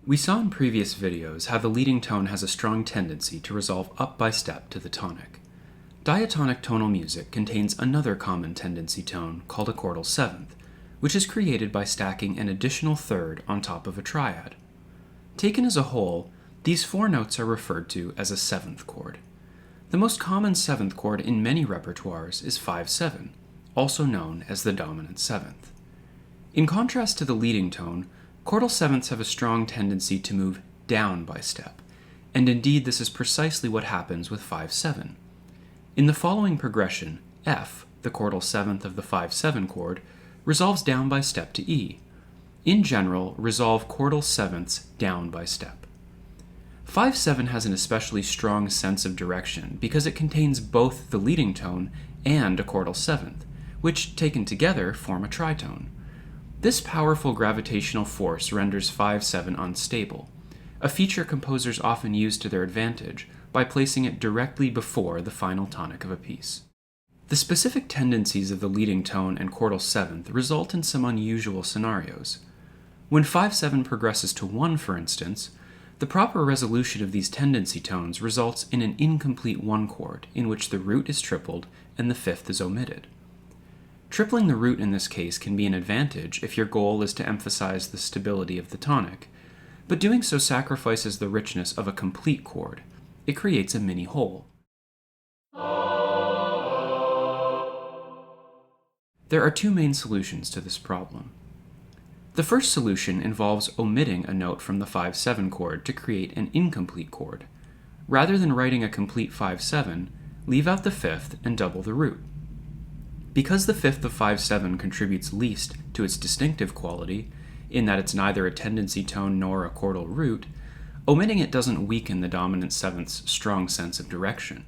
We saw in previous videos how the leading tone has a strong tendency to resolve up by step to the tonic. Diatonic tonal music contains another common tendency tone called a chordal seventh, which is created by stacking an additional third on top of a triad. Taken as a whole, these four notes are referred to as a seventh chord. The most common seventh chord in many repertoires is 5/7, also known as the dominant seventh. In contrast to the leading tone, chordal sevenths have a strong tendency to move down by step, and indeed this is precisely what happens with 5/7. In the following progression, F, the chordal seventh of the 5/7 chord, resolves down by step to E. In general, resolve chordal sevenths down by step. 5/7 has an especially strong sense of direction because it contains both the leading tone and a chordal seventh, which, taken together, form a tritone. This powerful gravitational force renders 5/7 unstable, a feature composers often use to their advantage by placing it directly before the final tonic of a piece. The specific tendencies of the leading tone and chordal seventh result in some unusual scenarios. When 5/7 progresses to 1, for instance, the proper resolution of these tendency tones results in an incomplete 1 chord in which the root is tripled and the fifth is omitted. Tripling the root in this case can be an advantage if your goal is to emphasize the stability of the tonic, but doing so sacrifices the richness of a complete chord. It creates a mini hole. There are two main solutions to this problem. The first solution involves omitting a note from the 5/7 chord to create an incomplete chord. Rather than writing a complete 5/7, leave out the fifth and double the root. Because the fifth of 5/7 contributes least to its distinctive quality, in that it's neither a tendency tone nor a chordal root, omitting it doesn't weaken the dominant seventh's strong sense of direction.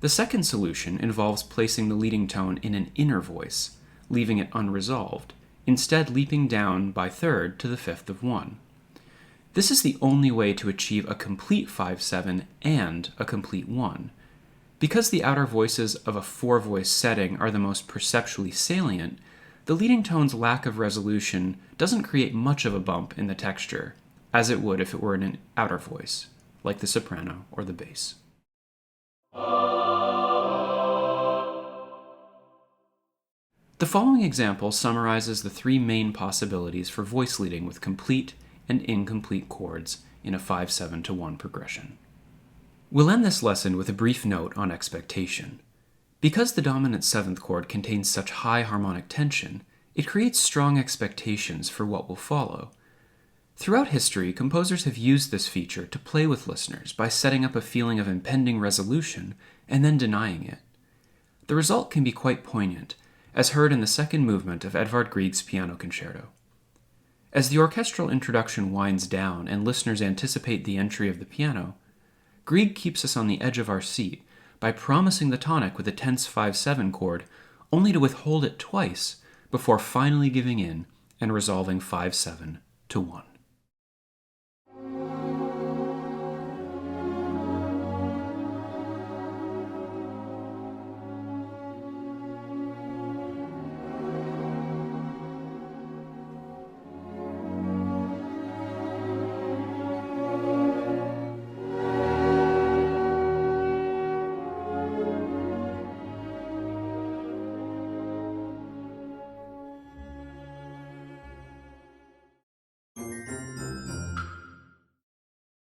The second solution involves placing the leading tone in an inner voice, leaving it unresolved, instead leaping down by third to the fifth of 1. This is the only way to achieve a complete 5/7 and a complete 1. Because the outer voices of a 4-voice setting are the most perceptually salient, the leading tone's lack of resolution doesn't create much of a bump in the texture, as it would if it were in an outer voice, like the soprano or the bass. The following example summarizes the three main possibilities for voice leading with complete and incomplete chords in a 5/7 to 1 progression. We'll end this lesson with a brief note on expectation. Because the dominant seventh chord contains such high harmonic tension, it creates strong expectations for what will follow. Throughout history, composers have used this feature to play with listeners by setting up a feeling of impending resolution and then denying it. The result can be quite poignant, as heard in the second movement of Edvard Grieg's piano concerto. As the orchestral introduction winds down and listeners anticipate the entry of the piano, Grieg keeps us on the edge of our seat by promising the tonic with a tense 5/7 chord, only to withhold it twice before finally giving in and resolving 5/7 to 1.